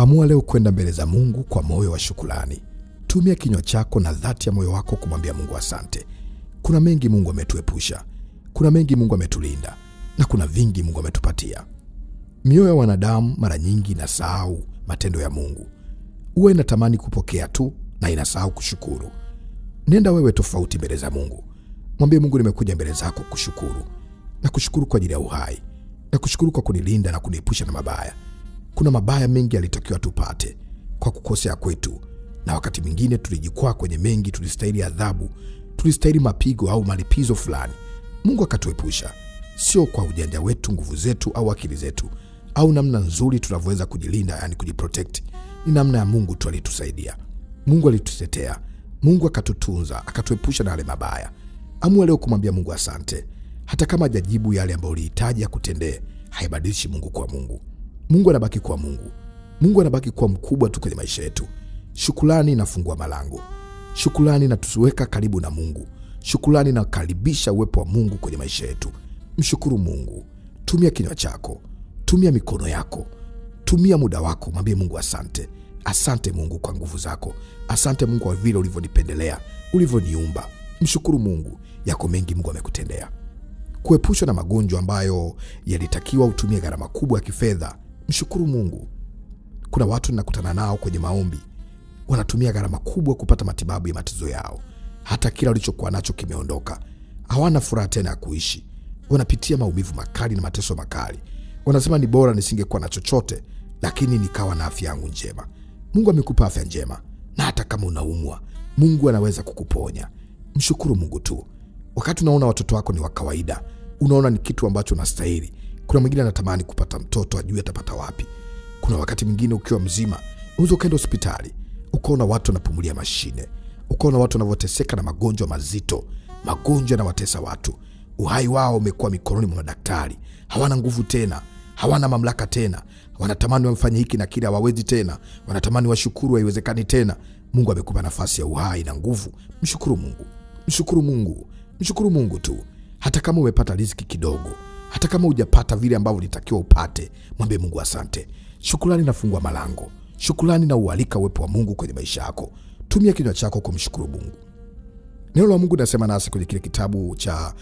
Amua leo kwenda mbele za Mungu kwa moyo wa shukrani. Tumia kinywa chako na dhati ya moyo wako kumwambia Mungu asante. Kuna mengi Mungu ametuepusha, kuna mengi Mungu ametulinda, na kuna vingi Mungu ametupatia. Mioyo ya wanadamu mara nyingi inasahau matendo ya Mungu. Huwa inatamani kupokea tu na inasahau kushukuru. Nenda wewe tofauti mbele za Mungu. Mwambie Mungu, nimekuja mbele zako kushukuru. Na kushukuru kwa ajili ya uhai. Na kushukuru kwa kunilinda na kuniepusha na mabaya. Kuna mabaya mengi yalitakiwa tupate kwa kukosea kwetu, na wakati mwingine tulijikwaa kwenye mengi, tulistahili adhabu, tulistahili mapigo au malipizo fulani. Mungu akatuepusha, sio kwa ujanja wetu, nguvu zetu au akili zetu au namna nzuri tunavyoweza kujilinda, yani kujiprotect. Ni namna ya Mungu tu alitusaidia. Mungu alitutetea, Mungu akatutunza, akatuepusha na yale mabaya. Amua leo kumwambia Mungu asante. Hata kama hajajibu yale ambayo ulihitaji akutendee, haibadilishi Mungu kwa Mungu. Mungu anabaki kuwa Mungu. Mungu anabaki kuwa mkubwa tu kwenye maisha yetu. Shukrani inafungua malango. Shukrani inatuweka karibu na Mungu. Shukrani inakaribisha uwepo wa Mungu kwenye maisha yetu. Mshukuru Mungu. Tumia kinywa chako, tumia mikono yako, tumia muda wako, mwambie Mungu asante. Asante Mungu kwa nguvu zako. Asante Mungu kwa vile ulivyonipendelea, ulivyoniumba. Mshukuru Mungu, yako mengi Mungu amekutendea. Kuepushwa na magonjwa ambayo yalitakiwa utumie gharama kubwa ya kifedha. Mshukuru Mungu. Kuna watu ninakutana nao kwenye maombi, wanatumia gharama kubwa kupata matibabu ya matatizo yao. Hata kila walichokuwa nacho kimeondoka. Hawana furaha tena ya kuishi. Wanapitia maumivu makali na mateso makali. Wanasema ni bora nisingekuwa na chochote, lakini nikawa na afya yangu njema. Mungu amekupa afya njema, na hata kama unaumwa, Mungu anaweza kukuponya. Mshukuru Mungu tu. Wakati unaona watoto wako ni wa kawaida, unaona ni kitu ambacho unastahili. Kuna mwingine anatamani kupata mtoto, ajue atapata wapi. Kuna wakati mwingine ukiwa mzima, unaweza ukaenda hospitali, ukaona watu wanapumulia mashine, ukaona watu wanavyoteseka na magonjwa mazito. Magonjwa yanawatesa watu. Uhai wao umekuwa mikononi mwa madaktari. Hawana nguvu tena, hawana mamlaka tena. Wanatamani wafanye hiki na kile, hawawezi tena. Wanatamani washukuru, haiwezekani tena. Mungu amekupa nafasi ya uhai na nguvu. Mshukuru Mungu. Mshukuru Mungu. Mshukuru Mungu tu. Hata kama umepata riziki kidogo, hata kama hujapata vile ambavyo ulitakiwa upate, mwambie Mungu asante. Shukrani inafungua malango. Shukrani na ualika uwepo wa Mungu kwenye maisha yako. Tumia kinywa chako kumshukuru Mungu. Neno la Mungu linasema nasi kwenye kile kitabu cha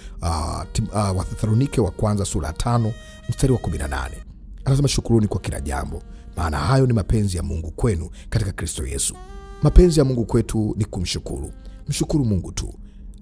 Wathesalonike wa kwanza sura ya 5 mstari wa 18. Anasema shukuruni kwa kila jambo, maana hayo ni mapenzi ya Mungu kwenu katika Kristo Yesu. Mapenzi ya Mungu kwetu ni kumshukuru. Mshukuru Mungu tu.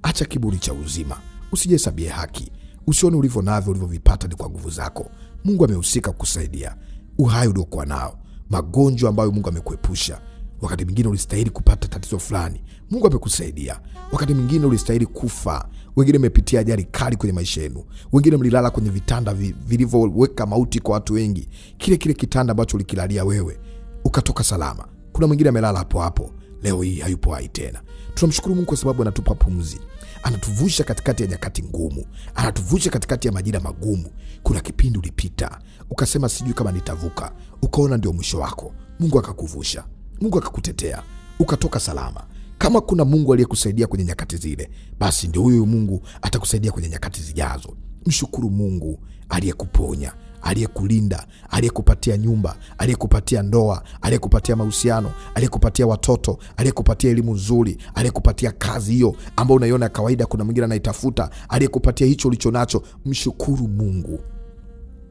Acha kiburi cha uzima. Usijihesabie haki. Usione ulivyo navyo, ulivyovipata ni kwa nguvu zako. Mungu amehusika kukusaidia. Uhai uliokuwa nao, magonjwa ambayo Mungu amekuepusha. Wakati mwingine ulistahili kupata tatizo fulani, Mungu amekusaidia. Wakati mwingine ulistahili kufa. Wengine mmepitia ajali kali kwenye maisha yenu. Wengine mlilala kwenye vitanda vilivyoweka mauti kwa watu wengi. Kile kitanda ambacho ulikilalia wewe, ukatoka salama. Kuna mwingine amelala hapo hapo, leo hii hayupo hai tena. Tunamshukuru Mungu kwa sababu anatupa pumzi. Anatuvusha katikati ya nyakati ngumu. Anatuvusha katikati ya majira magumu. Kuna kipindi ulipita, ukasema sijui kama nitavuka. Ukaona ndio mwisho wako. Mungu akakuvusha. Mungu akakutetea. Ukatoka salama. Kama kuna Mungu aliyekusaidia kwenye nyakati zile, basi ndio huyo Mungu atakusaidia kwenye nyakati zijazo. Mshukuru Mungu aliyekuponya, aliyekulinda, aliyekupatia nyumba, aliyekupatia ndoa, aliyekupatia mahusiano, aliyekupatia watoto, aliyekupatia elimu nzuri, aliyekupatia kazi hiyo ambayo unaiona kawaida, kuna mwingine anaitafuta, aliyekupatia hicho ulicho nacho. Mshukuru Mungu.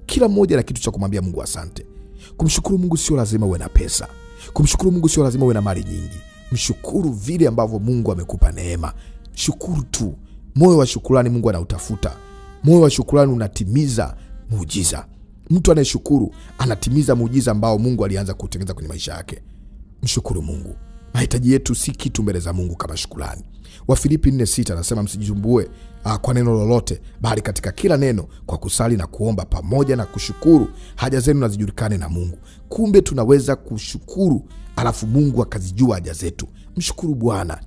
Kila mmoja na kitu cha kumwambia Mungu asante. Kumshukuru Mungu sio lazima uwe na pesa. Kumshukuru Mungu sio lazima uwe na mali nyingi. Mshukuru vile ambavyo Mungu amekupa neema. Shukuru tu. Moyo wa shukrani Mungu anautafuta. Moyo wa shukrani unatimiza muujiza. Mtu anayeshukuru anatimiza muujiza ambao Mungu alianza kutengeneza kwenye maisha yake. Mshukuru Mungu. Mahitaji yetu si kitu mbele za Mungu kama shukrani. Wafilipi 4:6 anasema msijisumbue kwa neno lolote, bali katika kila neno kwa kusali na kuomba pamoja na kushukuru haja zenu na zijulikane na Mungu. Kumbe tunaweza kushukuru alafu Mungu akazijua haja zetu. Mshukuru Bwana.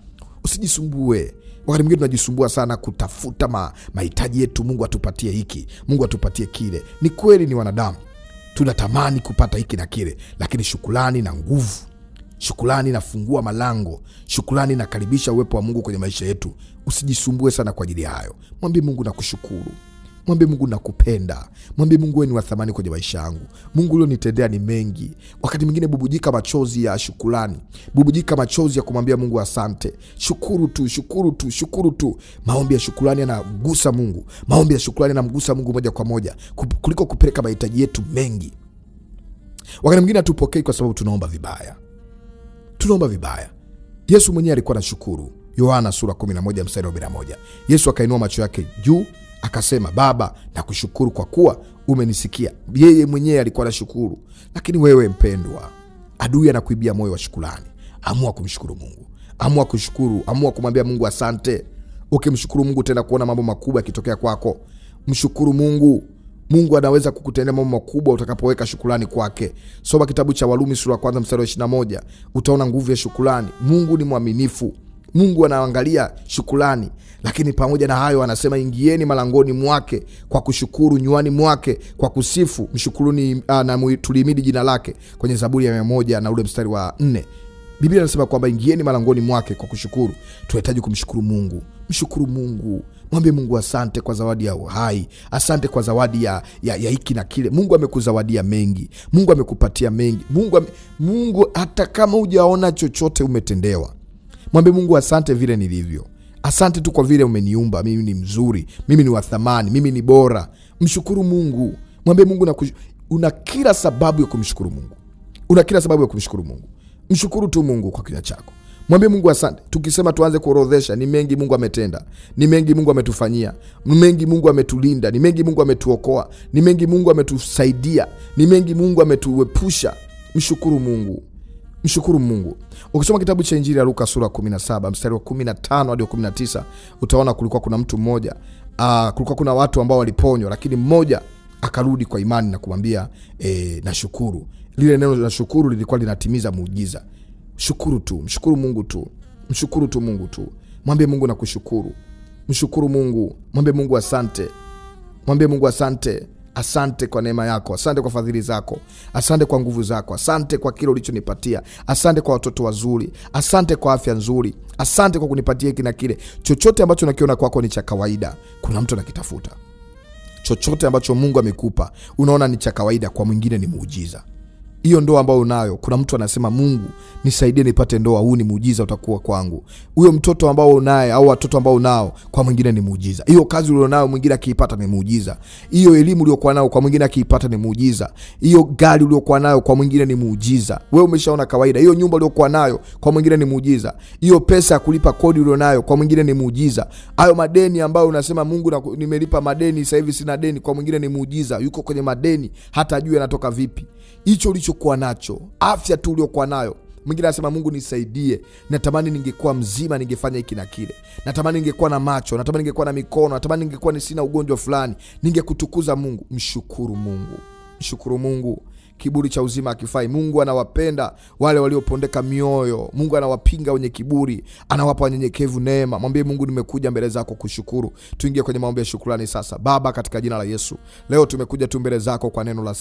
Usijisumbue. Wakati mwingine tunajisumbua sana kutafuta mahitaji yetu. Mungu atupatie hiki, Mungu atupatie kile. Ni kweli, ni wanadamu tunatamani kupata hiki na kile, lakini shukrani na nguvu. Shukrani inafungua malango. Shukrani inakaribisha uwepo wa Mungu kwenye maisha yetu. Usijisumbue sana kwa ajili ya hayo. Mwambie Mungu nakushukuru. Mwambie Mungu nakupenda. Mwambie Mungu wewe ni wa thamani kwenye maisha yangu. Mungu ulionitendea ni mengi. Wakati mwingine bubujika machozi ya shukrani. Bubujika machozi ya kumwambia Mungu asante. Shukuru tu, shukuru tu, shukuru tu. Maombi ya shukrani yanamgusa Mungu. Maombi ya shukrani yanamgusa Mungu moja kwa moja kuliko kupeleka mahitaji yetu mengi. Wakati mwingine hatupokei kwa sababu tunaomba vibaya. Tunaomba vibaya. Yesu mwenyewe alikuwa anashukuru. Yohana sura 11 mstari wa 41. Yesu akainua macho yake juu akasema, Baba, nakushukuru kwa kuwa umenisikia. Yeye mwenyewe alikuwa anashukuru. Lakini wewe mpendwa, adui anakuibia moyo wa shukrani. Amua kumshukuru Mungu. Amua kushukuru, amua kumwambia Mungu asante. Ukimshukuru Mungu tena kuona mambo makubwa yakitokea kwako. Mshukuru Mungu. Mungu anaweza kukutendea mambo makubwa utakapoweka shukrani kwake. Soma kitabu cha Warumi sura 1 mstari wa 21. Utaona nguvu ya shukrani. Mungu ni mwaminifu. Mungu anaangalia shukrani. Lakini pamoja na hayo anasema, ingieni malangoni mwake kwa kushukuru, nywani mwake kwa kusifu. Mshukuruni na tulimidi jina lake, kwenye Zaburi ya 100 na ule mstari wa 4. Biblia inasema kwamba ingieni malangoni mwake kwa kushukuru. Tunahitaji kumshukuru Mungu. Mshukuru Mungu. Mwambie Mungu asante kwa zawadi ya uhai. Asante kwa zawadi ya hiki na kile. Mungu amekuzawadia mengi. Mungu amekupatia mengi. Mungu hata kama hujaona chochote umetendewa. Mwambie Mungu asante vile nilivyo. Asante tu kwa vile umeniumba. Mimi ni mzuri. Mimi ni wa thamani. Mimi ni bora. Mshukuru Mungu. Mwambie Mungu una kila sababu ya kumshukuru Mungu. Una kila sababu ya kumshukuru Mungu. Mshukuru tu Mungu kwa kinywa chako. Mwambie Mungu asante. Tukisema tuanze kuorodhesha, ni mengi Mungu ametenda. Ni mengi Mungu ametufanyia. Ni mengi Mungu ametulinda. Ni mengi Mungu ametuokoa. Ni mengi Mungu ametusaidia. Ni mengi Mungu ametuepusha. Mshukuru Mungu. Mshukuru Mungu. Ukisoma kitabu cha Injili ya Luka sura 17 mstari wa 15 hadi 19, utaona kulikuwa kuna mtu mmoja, kulikuwa kuna watu ambao waliponywa, lakini mmoja akarudi kwa imani na kumwambia nashukuru. Lile neno nashukuru lilikuwa linatimiza muujiza. Shukuru tu, mshukuru Mungu tu. Mshukuru tu Mungu tu. Mwambie Mungu nakushukuru. Mshukuru Mungu. Mwambie Mungu asante. Mwambie Mungu asante. Asante kwa neema yako. Asante kwa fadhili zako. Asante kwa nguvu zako. Asante kwa kile ulichonipatia. Asante kwa watoto wazuri. Asante kwa afya nzuri. Asante kwa kunipatia hiki na kile. Chochote ambacho nakiona kwako ni cha kawaida, kuna mtu anakitafuta. Chochote ambacho Mungu amekupa unaona ni cha kawaida, kwa mwingine ni muujiza. Hiyo ndoa ambayo unayo, kuna mtu anasema, Mungu nisaidie nipate ndoa, huu ni muujiza utakuwa kwangu. Huyo mtoto ambao unaye au watoto ambao unao, kwa mwingine ni muujiza. Hiyo kazi ulionayo mwingine akiipata ni muujiza. Hiyo elimu uliyokuwa nayo kwa mwingine akiipata ni muujiza. Hiyo gari uliyokuwa nayo kwa mwingine ni muujiza. Wewe umeshaona kawaida. Hiyo nyumba uliyokuwa nayo kwa mwingine ni muujiza. Hiyo pesa ya kulipa kodi ulionayo kwa mwingine ni muujiza. Hayo madeni ambayo unasema Mungu nimelipa madeni sasa hivi sina deni, kwa mwingine ni muujiza. Yuko kwenye madeni hata ajue yanatoka vipi. Hicho ulichokuwa nacho, afya tu uliokuwa nayo, mwingine anasema Mungu nisaidie, natamani ningekuwa mzima, ningefanya hiki na kile. Natamani ningekuwa na macho, natamani ningekuwa na mikono, natamani ningekuwa sina ugonjwa fulani, ningekutukuza Mungu. Mshukuru Mungu. Mshukuru Mungu. Kiburi cha uzima hakifai. Mungu anawapenda wale waliopondeka mioyo. Mungu anawapinga wenye kiburi, anawapa wanyenyekevu neema. Mwambie Mungu nimekuja mbele zako kushukuru. Tuingie kwenye maombi ya shukrani sasa. Baba, katika jina la Yesu, leo tumekuja tu mbele zako kwa neno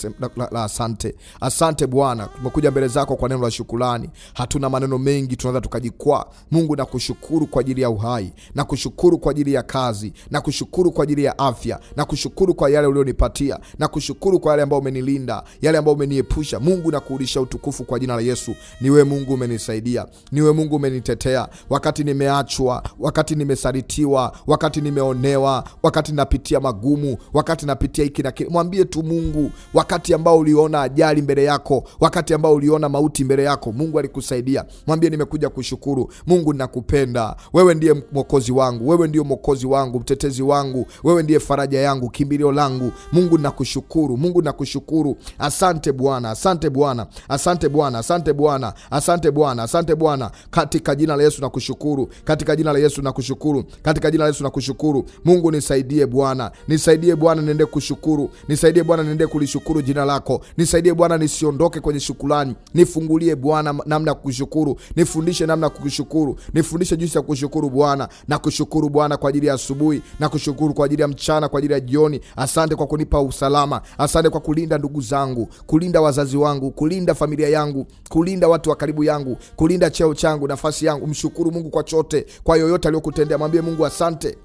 la asante. Asante Bwana, tumekuja mbele zako kwa neno la shukrani. Hatuna maneno mengi, tunaweza tukajikwaa. Mungu nakushukuru kwa ajili ya uhai, nakushukuru kwa ajili ya kazi, nakushukuru kwa ajili ya afya, nakushukuru kwa yale ulionipatia, nakushukuru kwa yale ambayo umenilinda, yale ambayo umeniepusha. Mungu nakurudisha utukufu kwa jina la Yesu. Niwe Mungu umenisaidia, niwe Mungu umenitetea wakati nimeachwa, wakati nimesalitiwa, wakati nimeonewa, wakati napitia magumu, wakati napitia hiki na kile. Mwambie tu Mungu, wakati ambao uliona ajali mbele yako, wakati ambao uliona mauti mbele yako, Mungu alikusaidia. Mwambie nimekuja kushukuru. Mungu nakupenda. Wewe ndiye mwokozi wangu, wewe ndiye mwokozi wangu, mtetezi wangu, wewe ndiye faraja yangu, kimbilio langu. Mungu nakushukuru. Mungu nakushukuru. Asante Bwana, asante Bwana, asante Bwana, asante Bwana, asante Bwana, asante Bwana. Katika jina la Yesu nakushukuru, katika jina la Yesu nakushukuru, katika jina la Yesu nakushukuru. Mungu nisaidie Bwana, nisaidie Bwana niende kushukuru, nisaidie Bwana niende kulishukuru jina lako, nisaidie Bwana nisiondoke kwenye shukrani. Nifungulie Bwana namna ya kushukuru, nifundishe namna ya kushukuru, nifundishe jinsi ya kushukuru Bwana. Nakushukuru Bwana kwa ajili ya asubuhi, nakushukuru kwa ajili ya mchana, kwa ajili ya jioni. Asante kwa kunipa usalama, asante kwa kulinda ndugu zangu, kulinda wazazi wangu, kulinda familia yangu, kulinda watu wa karibu yangu, kulinda cheo changu, nafasi yangu. Mshukuru Mungu kwa chote, kwa yoyote aliyokutendea. Mwambie Mungu asante.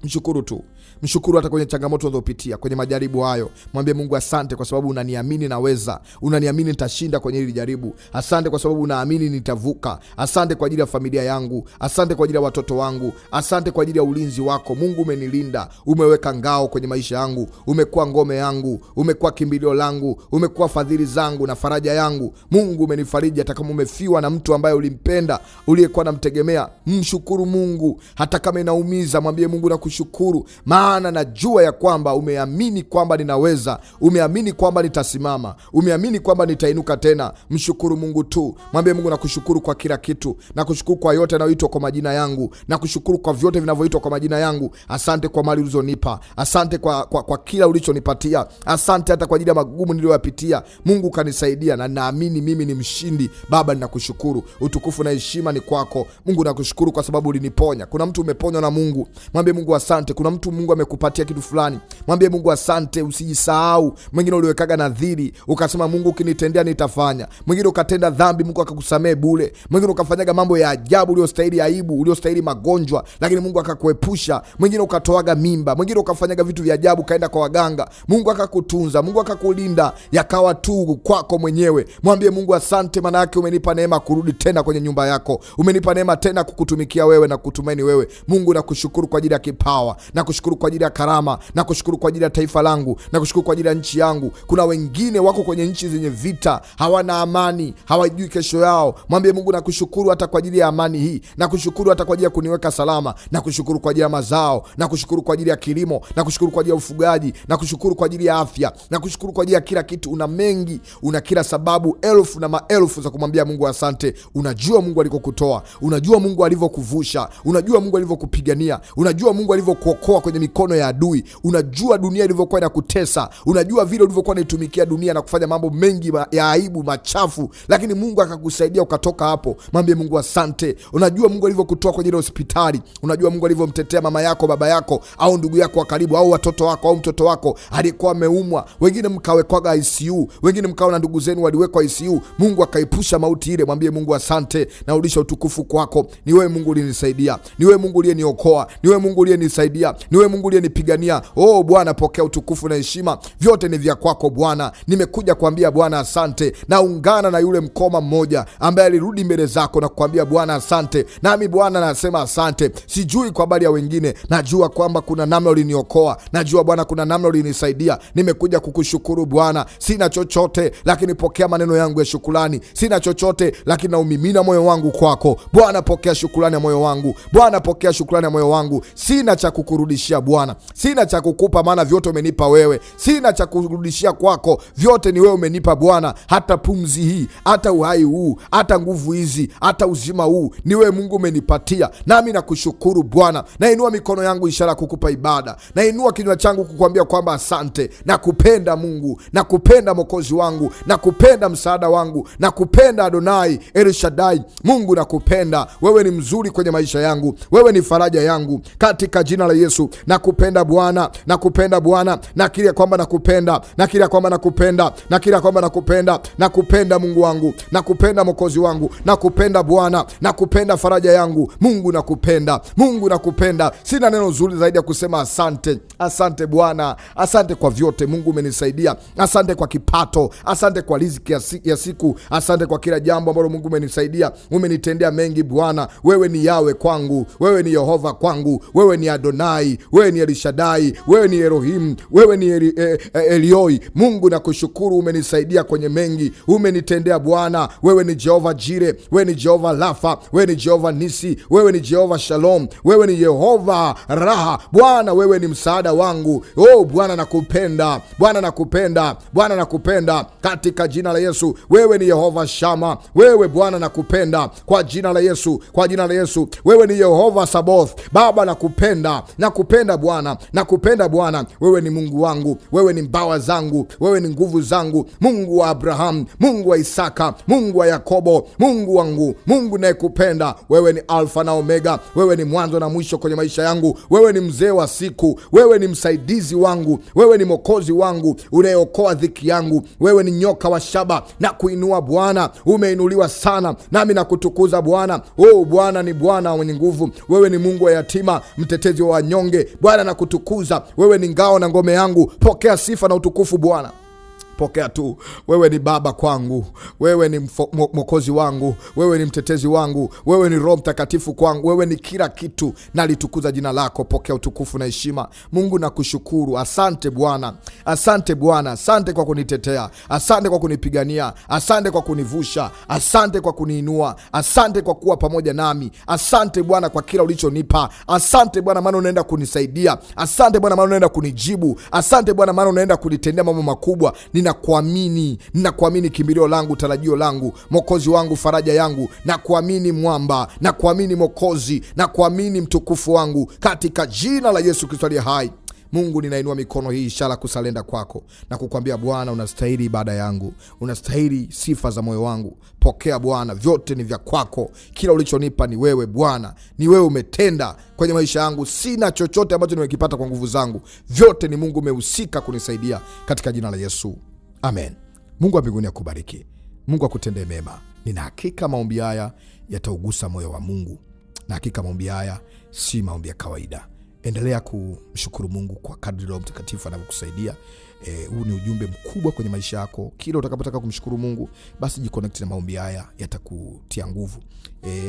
Mshukuru tu. Mshukuru hata kwenye changamoto unazopitia, kwenye majaribu hayo. Mwambie Mungu asante kwa sababu unaniamini naweza. Unaniamini nitashinda kwenye hili jaribu. Asante kwa sababu unaamini nitavuka. Asante kwa ajili ya familia yangu. Asante kwa ajili ya watoto wangu. Asante kwa ajili ya ulinzi wako. Mungu umenilinda. Umeweka ngao kwenye maisha yangu. Umekuwa ngome yangu. Umekuwa kimbilio langu. Umekuwa fadhili zangu na faraja yangu. Mungu umenifariji hata kama umefiwa na mtu ambaye ulimpenda, uliyekuwa namtegemea. Mshukuru Mungu. Hata kama inaumiza, mwambie Mungu nakushukuru, maana najua ya kwamba umeamini kwamba ninaweza. Umeamini kwamba nitasimama. Umeamini kwamba nitainuka tena. Mshukuru Mungu tu. Mwambie Mungu nakushukuru kwa kila kitu. Nakushukuru kwa yote yanayoitwa kwa majina yangu. Nakushukuru kwa vyote vinavyoitwa kwa majina yangu. Asante kwa mali ulizonipa. Asante kwa kila ulichonipatia. Asante hata kwa ajili ya magumu niliyoyapitia. Mungu kanisaidia na naamini mimi ni mshindi. Baba ninakushukuru. Utukufu na heshima ni kwako. Mungu nakushukuru kwa sababu uliniponya. Kuna mtu umeponywa na Mungu. Mwambie Mungu asante. Kuna mtu Mungu amekupatia kitu fulani. Mwambie Mungu asante. Usijisahau. Mwingine uliwekaga nadhiri, ukasema Mungu ukinitendea nitafanya. Mwingine ukatenda dhambi, Mungu akakusamee bure. Mwingine ukafanyaga mambo ya ajabu, uliostahili aibu, uliostahili magonjwa, lakini Mungu akakuepusha. Mwingine ukatoaga mimba. Mwingine ukafanyaga vitu vya ajabu, kaenda kwa waganga. Mungu akakutunza. Mungu akakulinda. Yakawa tu kwako mwenyewe. Mwambie Mungu asante, maana yake umenipa neema kurudi tena kwenye nyumba yako. Umenipa neema tena kukutumikia wewe na kutumaini wewe. Mungu nakushukuru kwa ajili ya kipawa. Nakushukuru kwa ajili ya karama. Nakushukuru kwa ajili ya taifa langu. Nakushukuru kwa ajili ya nchi yangu. Kuna wengine wako kwenye nchi zenye vita, hawana amani, hawajui kesho yao. Mwambie Mungu nakushukuru hata kwa ajili ya amani hii. Nakushukuru hata kwa ajili ya kuniweka salama. Nakushukuru kwa ajili ya mazao. Nakushukuru kwa ajili ya kilimo. Nakushukuru kwa ajili ya ufugaji. Nakushukuru kwa ajili ya afya. Nakushukuru kwa ajili ya kila kitu. Una mengi, una kila sababu elfu na maelfu za kumwambia Mungu asante. Unajua Mungu alikokutoa. Unajua Mungu alivyokuvusha. Unajua Mungu alivyokupigania. Unajua Mungu alivyokuokoa kwenye mikono ya adui. Unajua dunia ilivyokuwa inakutesa. Unajua vile ulivyokuwa unaitumikia dunia na kufanya mambo mengi ya aibu machafu, lakini Mungu akakusaidia ukatoka hapo. Mwambie Mungu asante. Unajua Mungu alivyokutoa kwenye hospitali. Unajua Mungu alivyomtetea mama yako, baba yako, au ndugu yako wa karibu, au watoto wako, au mtoto wako alikuwa ameumwa. Wengine mkawekwaga ICU, wengine mkawa na ndugu zenu waliwekwa ICU. Mungu akaepusha mauti ile. Mwambie Mungu asante. Narudisha utukufu kwako. Ni wewe Mungu ulinisaidia. Ni wewe Mungu uliyeniokoa. Ni wewe Mungu uliyenisaidia. Ni wewe Mungu uliyenipigania. Oh Bwana, pokea utukufu na heshima. Vyote ni vya kwako Bwana. Nimekuja kuambia Bwana asante. Naungana na yule mkoma mmoja ambaye alirudi mbele zako na kuambia Bwana asante. Nami Bwana nasema asante. Sijui kwa habari ya wengine, najua kwamba kuna namna uliniokoa. Najua Bwana kuna namna ulinisaidia. Nimekuja kukushukuru Bwana. Sina chochote, lakini pokea maneno yangu ya shukrani. Sina chochote, lakini naumimina moyo wangu kwako. Bwana pokea shukrani ya moyo wangu. Bwana pokea shukrani ya moyo wangu. Sina cha kukurudishia Bwana. Sina cha kukupa, maana vyote umenipa wewe. Sina cha kurudishia kwako, vyote ni wewe umenipa Bwana. Hata pumzi hii, hata uhai huu, hata nguvu hizi, hata uzima huu, ni wewe Mungu umenipatia. Nami nakushukuru Bwana. Nainua mikono yangu ishara kukupa ibada. Nainua kinywa changu kukuambia kwamba asante. Nakupenda Mungu. Nakupenda Mwokozi wangu. Nakupenda msaada wangu. Nakupenda Adonai El Shaddai. Mungu nakupenda. Wewe ni mzuri kwenye maisha yangu. Wewe ni faraja yangu. Katika jina la Yesu nakupenda Bwana. Nakupenda Bwana. Nakiri kwamba nakupenda. Nakiri kwamba nakupenda. Nakiri kwamba nakupenda. Nakupenda Mungu wangu. Nakupenda Mwokozi wangu. Nakupenda Bwana. Nakupenda faraja yangu. Mungu nakupenda. Mungu nakupenda. Sina neno zuri zaidi ya kusema asante. Asante Bwana. Asante kwa vyote Mungu umenisaidia. Asante kwa kipato. Asante kwa riziki ya siku. Asante kwa kila jambo ambalo Mungu umenisaidia. Umenitendea mengi Bwana. Wewe ni Yawe kwangu. Wewe ni Yehova kwangu. Wewe ni Adonai. Wewe ni El Shaddai. Wewe ni Elohim. Wewe ni Elioi. Mungu nakushukuru, umenisaidia kwenye mengi. Umenitendea Bwana. Wewe ni Jehova Jire. Wewe ni Jehova Rafa. Wewe ni Jehova Nisi. Wewe ni Jehova Shalom. Wewe ni Yehova Raha. Bwana wewe ni msaada wangu. Oh Bwana nakupenda. Bwana nakupenda. Bwana nakupenda. Katika jina la Yesu. Wewe ni Yehova Shama. Wewe Bwana nakupenda. Kwa jina la Yesu. Kwa jina la Yesu. Wewe ni Yehova Sabaoth. Baba nakupenda. Nakupenda Bwana. Nakupenda Bwana. Wewe ni Mungu wangu. Wewe ni mbawa zangu. Wewe ni nguvu zangu. Mungu wa Abraham. Mungu wa Isaka. Mungu wa Yakobo. Mungu wangu. Mungu nayekupenda. Wewe ni Alfa na Omega. Wewe ni mwanzo na mwisho kwenye maisha yangu. Wewe ni mzee wa siku. Wewe ni msaidizi wangu. Wewe ni mwokozi wangu unayeokoa dhiki yangu. Wewe ni nyoka wa shaba na kuinua Bwana. Umeinuliwa sana nami nakutukuza Bwana. Oh Bwana ni Bwana mwenye nguvu. Wewe ni Mungu wa yatima, mtetezi wa wanyonge. Bwana Bwana nakutukuza, wewe ni ngao na ngome yangu. Pokea sifa na utukufu Bwana. Pokea tu. Wewe ni baba kwangu, wewe ni mwokozi wangu, wewe ni mtetezi wangu, wewe ni Roho Mtakatifu kwangu, wewe ni kila kitu. Nalitukuza jina lako. Pokea utukufu na heshima. Mungu nakushukuru. Asante Bwana, asante Bwana, asante kwa kunitetea, asante kwa kunipigania, asante kwa kunivusha, asante kwa kuniinua, asante kwa kuwa pamoja nami. Asante Bwana kwa kila ulichonipa. Asante Bwana maana unaenda kunisaidia. Asante Bwana maana unaenda kunijibu. Asante Bwana maana unaenda kunitendea mambo makubwa. Ninakuamini kimbilio langu, tarajio langu, mwokozi wangu, faraja yangu. Nakuamini mwamba, nakuamini mwokozi, nakuamini mtukufu wangu, katika jina la Yesu Kristo aliye hai. Mungu, ninainua mikono hii ishara kusalenda kwako na kukwambia Bwana, unastahili ibada yangu, unastahili sifa za moyo wangu. Pokea Bwana, vyote ni vya kwako. Kila ulichonipa ni wewe Bwana, ni wewe umetenda kwenye maisha yangu. Sina chochote ambacho nimekipata kwa nguvu zangu, vyote ni Mungu umehusika kunisaidia, katika jina la Yesu, amen. Mungu wa mbinguni akubariki, Mungu akutendee mema. Nina hakika maombi haya yataugusa moyo wa Mungu, na hakika maombi haya si maombi ya kawaida. Endelea kumshukuru Mungu kwa kadri Roho Mtakatifu anavyokusaidia. Huu ni ujumbe mkubwa kwenye maisha yako. Kila utakapotaka kumshukuru Mungu, basi jiconnect na maombi haya, yatakutia nguvu.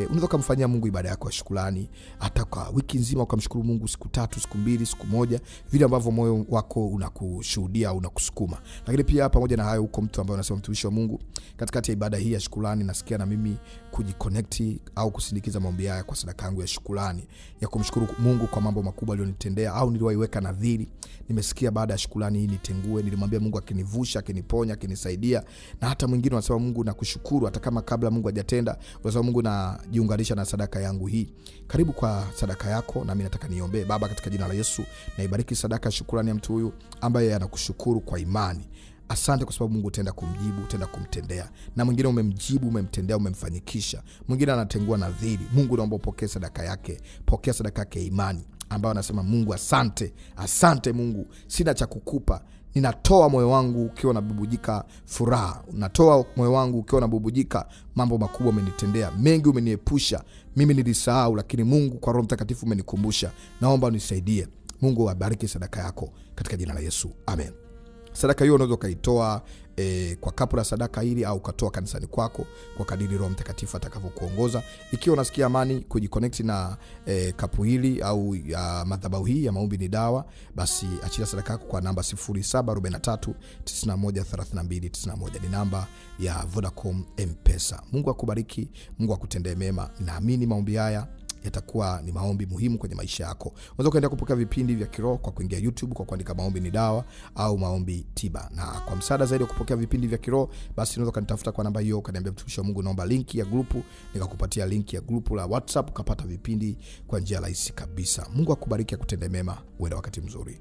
Unaweza kumfanyia Mungu ibada yako ya shukrani hata kwa wiki nzima, ukamshukuru Mungu siku 3, siku 2, siku 1, vile ambavyo moyo wako unakushuhudia au unakusukuma. Lakini pia pamoja na hayo, uko mtu ambaye unasema, mtumishi wa Mungu, katikati ya ibada hii ya shukrani nasikia na mimi kujiconnect au kusindikiza maombi haya kwa sadaka yangu ya shukrani ya kumshukuru Mungu kwa mambo makubwa aliyonitendea, au niliwaiweka nadhiri. Nimesikia baada ya shukrani hii nitengue, nilimwambia Mungu akinivusha, akiniponya, akinisaidia. Na hata mwingine unasema, Mungu nakushukuru, hata kama kabla Mungu hajatenda, unasema Mungu najiunganisha na sadaka yangu hii. Karibu kwa sadaka yako, na mimi nataka niombe. Baba, katika jina la Yesu, naibariki sadaka ya shukrani ya mtu huyu ambaye anakushukuru kwa imani. Asante kwa sababu Mungu utaenda kumjibu, utaenda kumtendea. Na mwingine umemjibu, umemtendea, umemfanikisha. Mwingine anatengua nadhiri. Mungu naomba upokee sadaka yake. Pokea sadaka yake ya imani ambayo anasema, Mungu asante. Asante Mungu, sina cha kukupa. Ninatoa moyo wangu ukiwa unabubujika furaha. Natoa moyo wangu ukiwa unabubujika mambo makubwa umenitendea. Mengi umeniepusha. Mimi nilisahau, lakini Mungu kwa Roho Mtakatifu umenikumbusha. Naomba unisaidie. Mungu abariki sadaka yako katika jina la Yesu, amen. Sadaka hiyo unaweza kaitoa kwa kapu la sadaka hili, au katoa kanisani kwako kwa kadiri Roho Mtakatifu atakavyokuongoza. Ikiwa unasikia amani kujiconnect na kapu hili au madhabahu hii ya Maombi ni Dawa, basi achilia sadaka yako kwa namba 0743913291. Ni namba ya Vodacom M-Pesa. Mungu akubariki, Mungu akutendee mema. Naamini maombi haya yatakuwa ni maombi muhimu kwenye maisha yako. Unaweza kuendelea kupokea vipindi vya kiroho kwa kuingia YouTube kwa kuandika Maombi ni Dawa au Maombi Tiba. Na kwa msaada zaidi wa kupokea vipindi vya kiroho, basi unaweza kanitafuta kwa namba hiyo, kaniambia, mtumishi wa Mungu, naomba linki ya grupu, nikakupatia linki ya grupu la WhatsApp, ukapata vipindi kwa njia rahisi kabisa. Mungu akubariki, akutendee mema. Uwe na wakati mzuri.